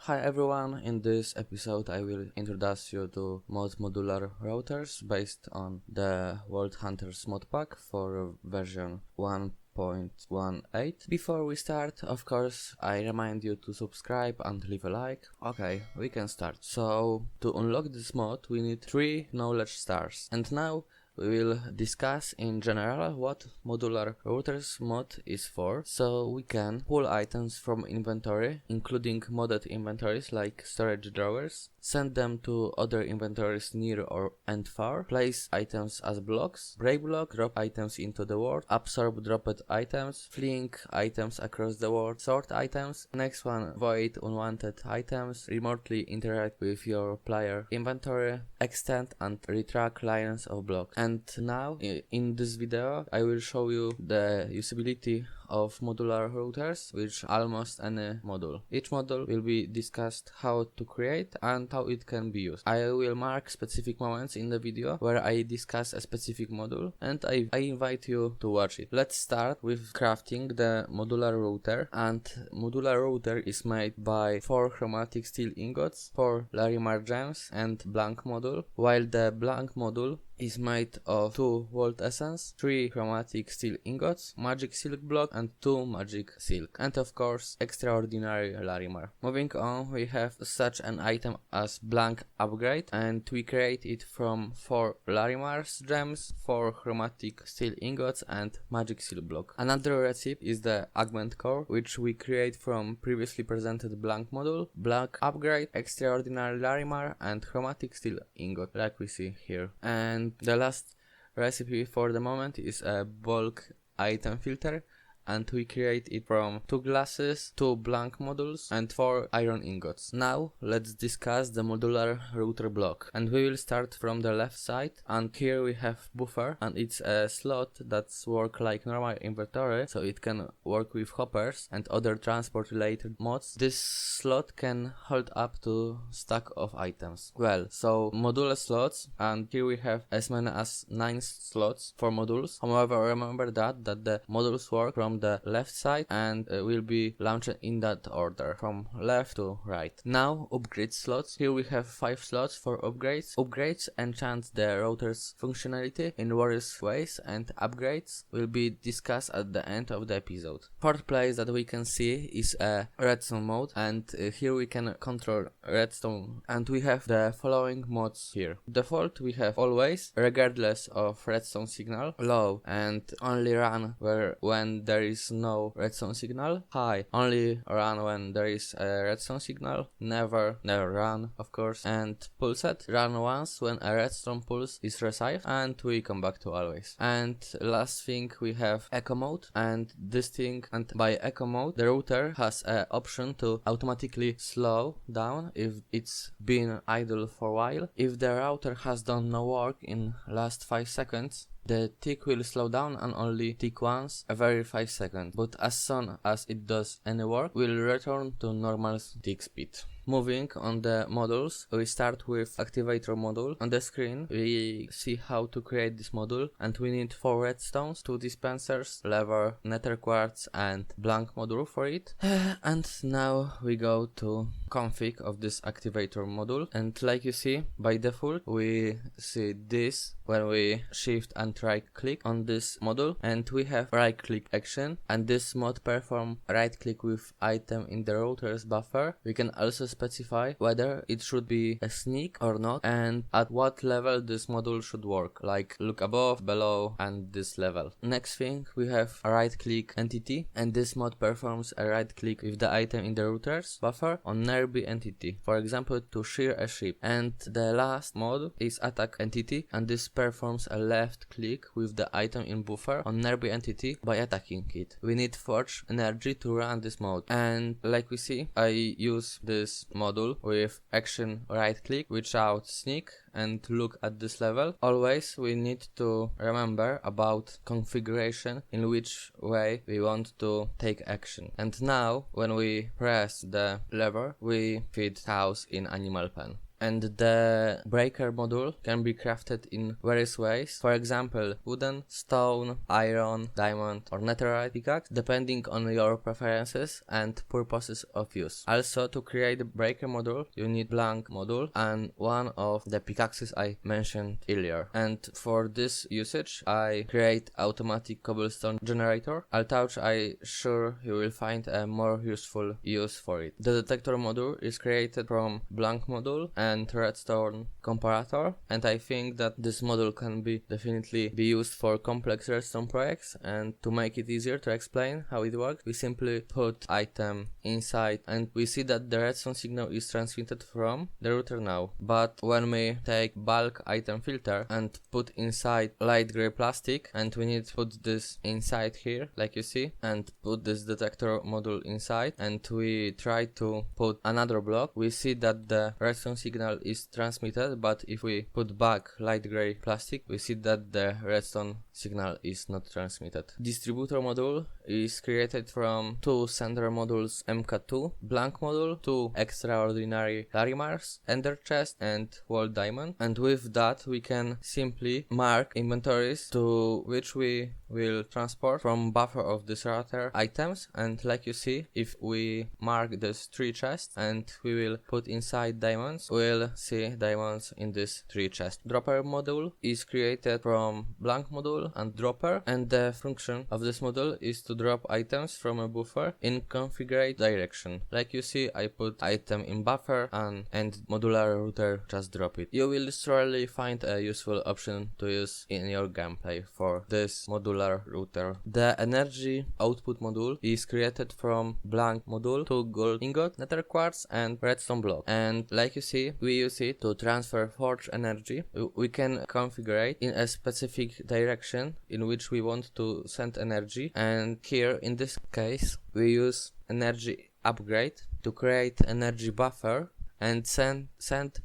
Hi everyone, in this episode I will introduce you to modular routers based on the Vault Hunters Modpack for version 1.18. Before we start, of course, I remind you to subscribe and leave a like. Okay, we can start. So, to unlock this mod we need 3 knowledge stars. And now we will discuss in general what modular routers mod is for, so we can pull items from inventory, including modded inventories like storage drawers, send them to other inventories near and far, place items as blocks, break block, drop items into the world, absorb dropped items, fling items across the world, sort items. Next one, void unwanted items, remotely interact with your player inventory, extend and retract lines of blocks. And now in this video I will show you the usability of modular routers with almost any module. Each module will be discussed how to create and how it can be used. I will mark specific moments in the video where I discuss a specific module and I invite you to watch it. Let's start with crafting the modular router, and modular router is made by 4 chromatic steel ingots, 4 Larimar gems and blank module, while the blank module is made of 2 Vault essence, 3 chromatic steel ingots, magic silk block and 2 magic silk, and of course extraordinary Larimar. Moving on, we have such an item as blank upgrade, and we create it from 4 Larimar's gems, 4 chromatic steel ingots and magic silk block. Another recipe is the augment core, which we create from previously presented blank module, blank upgrade, extraordinary Larimar and chromatic steel ingot, like we see here. And the last recipe for the moment is a bulk item filter, and we create it from 2 glasses, 2 blank modules and 4 iron ingots. Now let's discuss the modular router block, and we will start from the left side. And here we have buffer, and it's a slot that's work like normal inventory, so it can work with hoppers and other transport related mods. This slot can hold up to stack of items. Well, so modular slots, and here we have as many as 9 slots for modules. However, remember that the modules work from the left side and will be launched in that order from left to right. Now upgrade slots. Here we have 5 slots for upgrades. Upgrades enhance the router's functionality in various ways, and upgrades will be discussed at the end of the episode. Fourth place that we can see is a redstone mode, and here we can control redstone, and we have the following modes here. Default we have always, regardless of redstone signal, low and only run when there is no redstone signal, high only run when there is a redstone signal, never run of course, and pulsed run once when a redstone pulse is received, and we come back to always. And last thing we have echo mode, and this thing, and by echo mode the router has an option to automatically slow down if it's been idle for a while. If the router has done no work in last 5 seconds, the tick will slow down and only tick once every 5 seconds, but as soon as it does any work, will return to normal tick speed. Moving on the modules, we start with Activator Module. On the screen we see how to create this module, and we need 4 redstones, 2 dispensers, lever, nether quartz and blank module for it. And now we go to config of this Activator Module, and like you see, by default we see this when we shift and right click on this module, and we have right click action, and this mod perform right click with item in the router's buffer. We can also specify whether it should be a sneak or not, and at what level this module should work, like look above, below and this level. Next thing, we have a right click entity, and this mod performs a right click with the item in the router's buffer on nearby entity, for example to shear a ship. And the last mod is attack entity, and this performs a left click with the item in buffer on nearby entity by attacking it. We need forge energy to run this mode, and like we see, I use this module with action right click without sneak and look at this level. Always we need to remember about configuration in which way we want to take action. And now when we press the lever, we feed cows in animal pen. And the breaker module can be crafted in various ways. For example, wooden, stone, iron, diamond or netherite pickaxe, depending on your preferences and purposes of use. Also, to create the breaker module, you need blank module and one of the pickaxes I mentioned earlier. And for this usage, I create automatic cobblestone generator, although I sure you will find a more useful use for it. The detector module is created from blank module and redstone comparator, and I think that this module can be definitely be used for complex redstone projects. And to make it easier to explain how it works, we simply put item inside and we see that the redstone signal is transmitted from the router now. But when we take bulk item filter and put inside light gray plastic, and we need to put this inside here like you see, and put this detector module inside, and we try to put another block, we see that the redstone signal is transmitted, but if we put back light gray plastic, we see that the redstone signal is not transmitted. Distributor module is created from two sender modules MK2, blank module, two extraordinary Larimars, ender chest and wall diamond, and with that we can simply mark inventories to which we will transport from buffer of this router items. And like you see, if we mark this 3 chests and we will put inside diamonds, we'll see diamonds in this 3 chest. Dropper module is created from blank module and dropper, and the function of this module is to drop items from a buffer in configured direction. Like you see, I put item in buffer and modular router just drop it. You will surely find a useful option to use in your gameplay for this modular router. The energy output module is created from blank module, 2 gold ingot, nether quartz and redstone block, and like you see, we use it to transfer forge energy. We can configure it in a specific direction in which we want to send energy, and here in this case we use energy upgrade to create energy buffer and send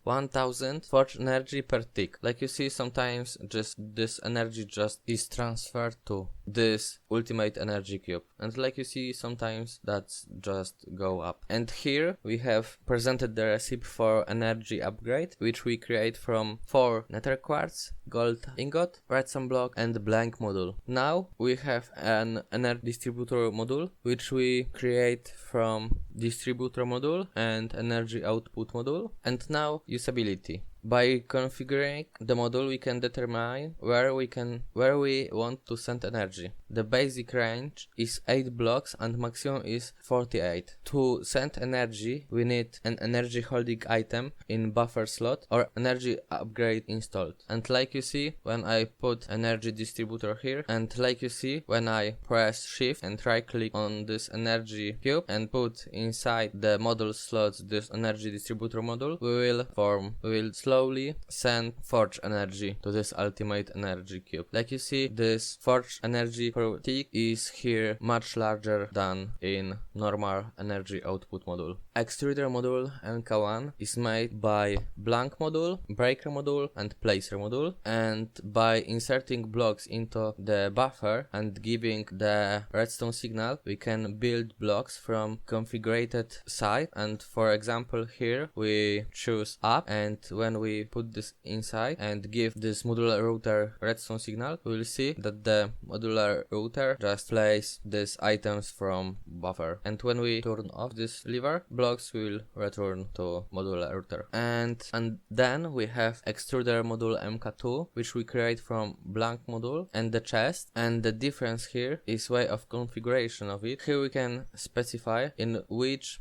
1000 forge energy per tick. Like you see, sometimes just this energy just is transferred to this ultimate energy cube, and like you see, sometimes that's just go up. And here we have presented the recipe for energy upgrade, which we create from 4 nether quartz, gold ingot, redstone block and blank module. Now we have an energy distributor module, which we create from distributor module and energy output module. And now usability. By configuring the module, we can determine where we want to send energy. The basic range is 8 blocks and maximum is 48. To send energy, we need an energy holding item in buffer slot or energy upgrade installed. And like you see, when I put energy distributor here, and like you see, when I press shift and right click on this energy cube and put inside the module slots this energy distributor module, we will slowly send forge energy to this ultimate energy cube. Like you see, this forge energy per tick is here much larger than in normal energy output module. Extruder module MK1 is made by blank module, breaker module and placer module, and by inserting blocks into the buffer and giving the redstone signal, we can build blocks from configured side. And for example, here we choose up, and when we put this inside and give this modular router redstone signal, we will see that the modular router just plays these items from buffer, and when we turn off this lever, blocks will return to modular router. And then we have extruder module MK2, which we create from blank module and the chest, and the difference here is way of configuration of it. Here we can specify in which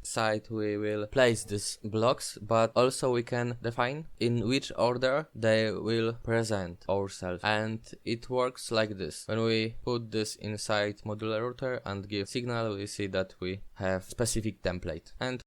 side we will place these blocks, but also we can define in which order they will present ourselves, and it works like this. When we put this inside modular router and give signal, we see that we have specific template. And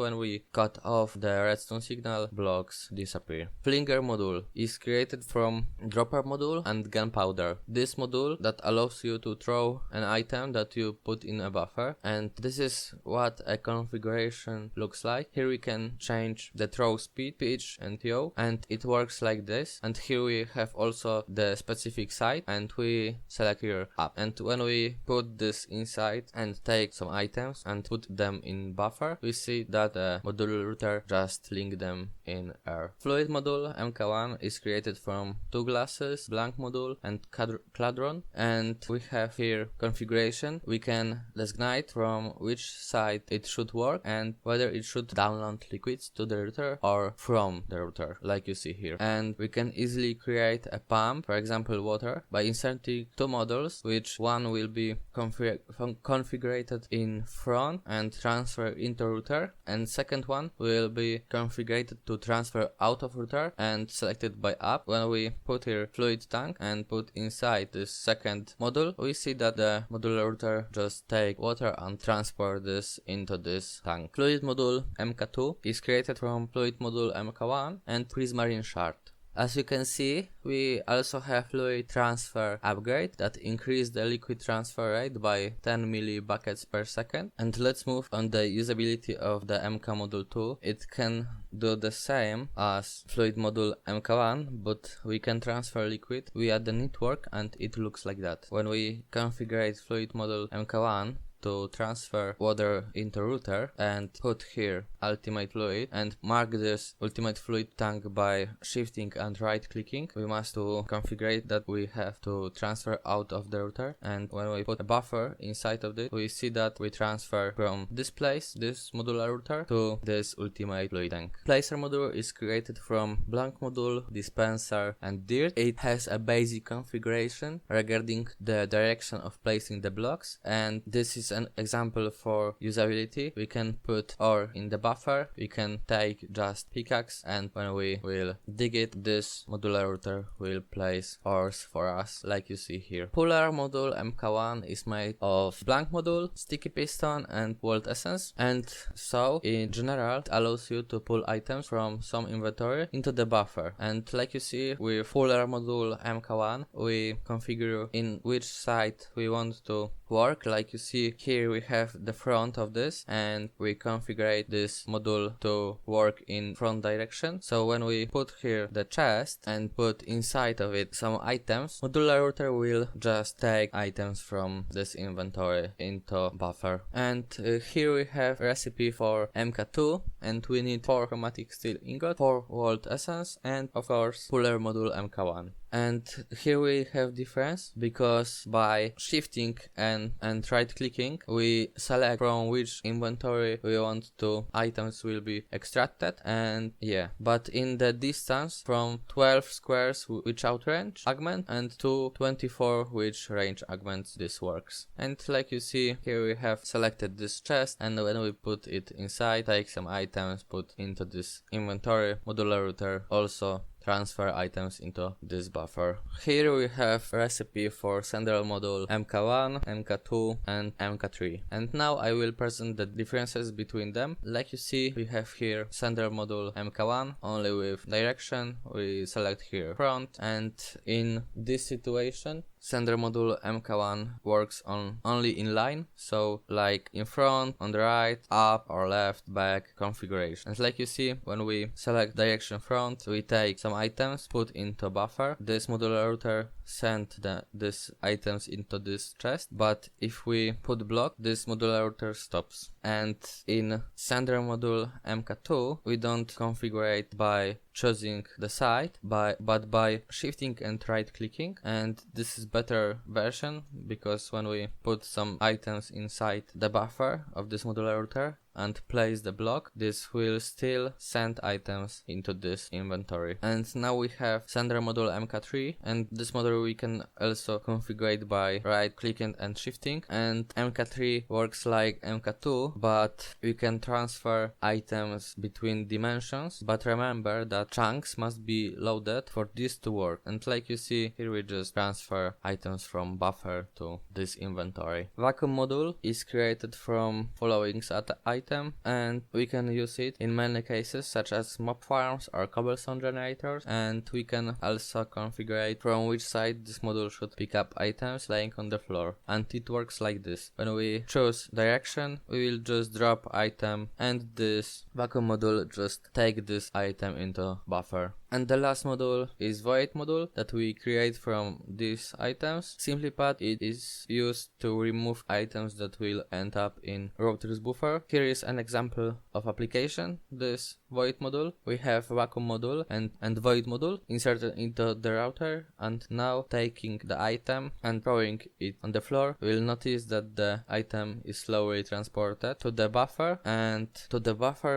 when we cut off the redstone signal, blocks disappear. Flinger Module is created from Dropper Module and Gunpowder. This module that allows you to throw an item that you put in a buffer, and this is what a configuration looks like. Here we can change the throw speed, pitch and yaw, and it works like this. And here we have also the specific side, and we select here up. And when we put this inside and take some items and put them in buffer, we see that the modular router just link them in air. Fluid Module MK1 is created from two glasses, Blank Module and Cladron, and we have here configuration. We can designate from which side it should work and whether it should download liquids to the router or from the router, like you see here. And we can easily create a pump, for example water, by inserting two modules, which one will be configured in front and transfer into router, and second one will be configured to transfer out of router and selected by app. When we put here fluid tank and put inside this second module, we see that the modular router just take water and transfer this into this tank. Fluid Module MK2 is created from Fluid Module MK1 and Prismarine Shard. As you can see, we also have fluid transfer upgrade that increase the liquid transfer rate by 10 millibuckets per second. And let's move on the usability of the MK Module 2. It can do the same as Fluid Module MK1, but we can transfer liquid via the network, and it looks like that. When we configure Fluid Module MK1 to transfer water into router and put here ultimate fluid and mark this ultimate fluid tank by shifting and right clicking, we must to configure that we have to transfer out of the router. And when we put a buffer inside of it, we see that we transfer from this place, this modular router, to this ultimate fluid tank. Placer Module is created from Blank Module, Dispenser and Dirt. It has a basic configuration regarding the direction of placing the blocks, and this is an example for usability. We can put ore in the buffer, we can take just pickaxe, and when we will dig it, this modular router will place ores for us, like you see here. Puller Module MK1 is made of Blank Module, Sticky Piston and Vault Essence, and so in general it allows you to pull items from some inventory into the buffer. And like you see with Puller Module MK1, we configure in which side we want to work. Like you see here, we have the front of this, and we configure this module to work in front direction. So when we put here the chest and put inside of it some items, modular router will just take items from this inventory into buffer. And here we have recipe for MK2, and we need 4 chromatic steel ingot, 4 Vault Essence, and of course Puller Module MK1. And here we have difference, because by shifting and right clicking we select from which inventory we want to items will be extracted, and yeah, but in the distance from 12 squares which outrange augment and to 24 which range augments, this works. And like you see here, we have selected this chest, and when we put it inside, take some items, put into this inventory, modular router also transfer items into this buffer. Here we have recipe for Sender Module MK1, MK2 and MK3. And now I will present the differences between them. Like you see, we have here Sender Module MK1 only with direction. We select here front, and in this situation Sender Module MK1 works on only in line, so like in front, on the right, up or left, back configuration. And like you see, when we select direction front, we take some items, put into buffer. This modular router send these items into this chest, but if we put block, this modular router stops. And in Sender Module MK2, we don't configure it by choosing the side, but by shifting and right clicking, and this is better version, because when we put some items inside the buffer of this modular router and place the block, this will still send items into this inventory. And now we have Sender Module MK3, and this module we can also configure it by right clicking and shifting. And MK3 works like MK2, but we can transfer items between dimensions, but remember that chunks must be loaded for this to work. And like you see here, we just transfer items from buffer to this inventory. Vacuum Module is created from following items. item, and we can use it in many cases such as mob farms or cobblestone generators, and we can also configure from which side this module should pick up items laying on the floor. And it works like this: when we choose direction, we will just drop item, and this vacuum module just take this item into buffer. And the last module is Void Module that we create from these items. Simply put, it is used to remove items that will end up in router's buffer. Here is an example of application. This Void Module, we have Vacuum Module and Void Module inserted into the router, and now taking the item and throwing it on the floor, we'll notice that the item is slowly transported to the buffer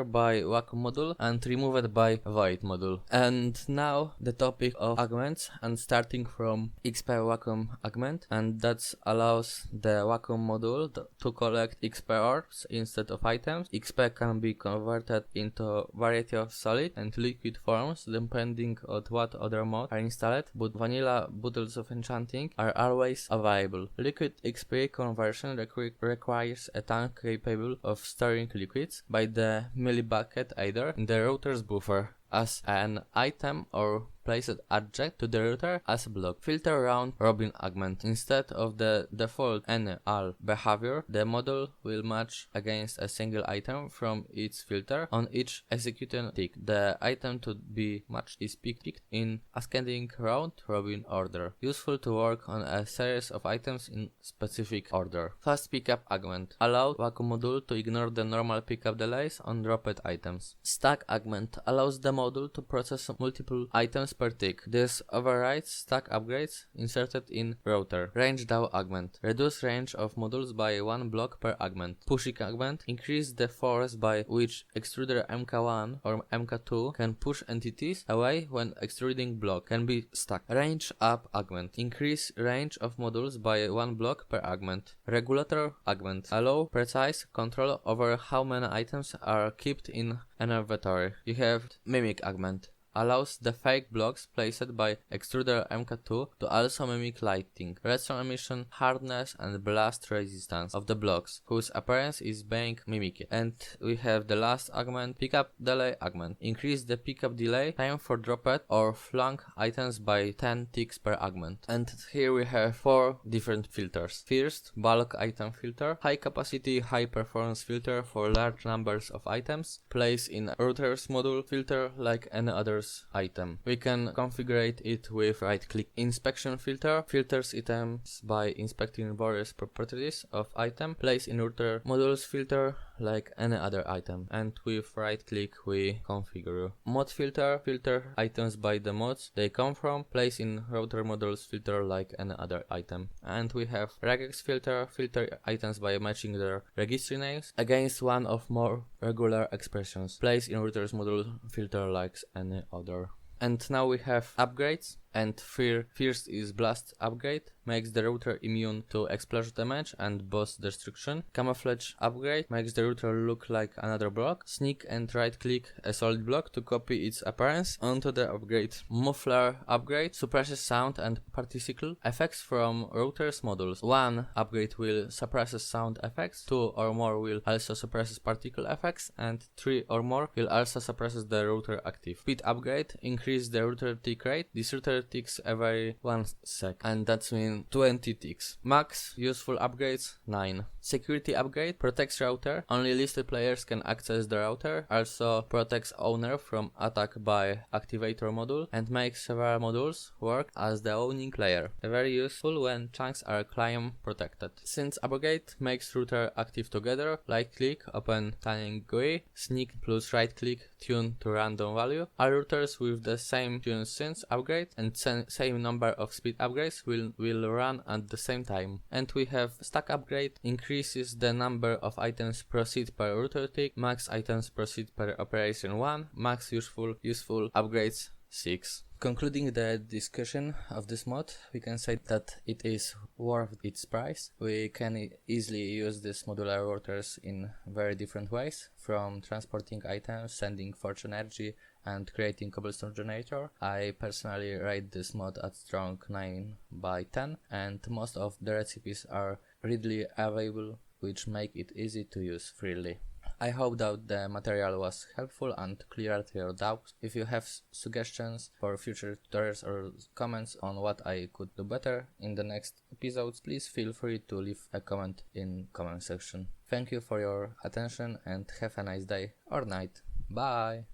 by Vacuum Module and removed by Void Module. And now the topic of augments, and starting from XP vacuum augment, and that allows the vacuum module to collect XP orbs instead of items. XP can be converted into variety of solid and liquid forms depending on what other mods are installed, but vanilla bottles of enchanting are always available. Liquid XP conversion requires a tank capable of storing liquids by the millibucket either in the router's buffer as an item or place it adjacent to the router as a block. Filter round robin augment. Instead of the default any all behavior, the module will match against a single item from its filter on each executed tick. The item to be matched is picked in ascending round robin order. Useful to work on a series of items in specific order. Fast pickup augment. Allow vacuum module to ignore the normal pickup delays on dropped items. Stack augment allows the module to process multiple items per tick. This overrides stack upgrades inserted in router. Range down augment. Reduce range of modules by 1 block per augment. Pushing augment. Increase the force by which extruder MK1 or MK2 can push entities away when extruding block can be stacked. Range up augment. Increase range of modules by 1 block per augment. Regulator augment. Allow precise control over how many items are kept in an inventory. You have mimic augment. Allows the fake blocks placed by extruder MK2 to also mimic lighting, redstone emission, hardness and blast resistance of the blocks, whose appearance is being mimicked. And we have the last augment, pickup delay augment. Increase the pickup delay time for dropped or flung items by 10 ticks per augment. And here we have 4 different filters. First, bulk item filter, high capacity, high performance filter for large numbers of items, place in router's module filter like any other item. We can configure it with right click. Inspection filter filters items by inspecting various properties of item. Place in router modules filter like any other item, and with right click we configure. Mod filter items by the mods they come from. Place in router modules filter like any other item. And we have regex filter items by matching their registry names against one of more regular expressions. Place in router's module filter like any other. And now we have upgrades, and first is blast upgrade, makes the router immune to explosion damage and boss destruction. Camouflage upgrade makes the router look like another block. Sneak and right click a solid block to copy its appearance onto the upgrade. Muffler upgrade suppresses sound and particle effects from router's modules. 1 upgrade will suppress sound effects, 2 or more will also suppress particle effects, and 3 or more will also suppress the router active. Speed upgrade increase the router tick rate. This router ticks every 1 sec, and that's mean 20 ticks. Max useful upgrades 9. Security upgrade protects router. Only listed players can access the router. Also protects owner from attack by Activator Module and makes several modules work as the owning player. Very useful when chunks are client protected. Since upgrade makes router active together, right click open tuning GUI, sneak plus right click tune to random value. All routers with the same tune since upgrade and same number of speed upgrades will run at the same time. And we have stack upgrade, increases the number of items proceed per router tick, max items proceed per operation 1, max useful upgrades 6. Concluding the discussion of this mod, we can say that it is worth its price. We can easily use these modular routers in very different ways, from transporting items, sending forge energy, and creating cobblestone generator. I personally rate this mod at strong 9/10, and most of the recipes are readily available, which make it easy to use freely. I hope that the material was helpful and cleared your doubts. If you have suggestions for future tutorials or comments on what I could do better in the next episodes, please feel free to leave a comment in comment section. Thank you for your attention and have a nice day or night. Bye!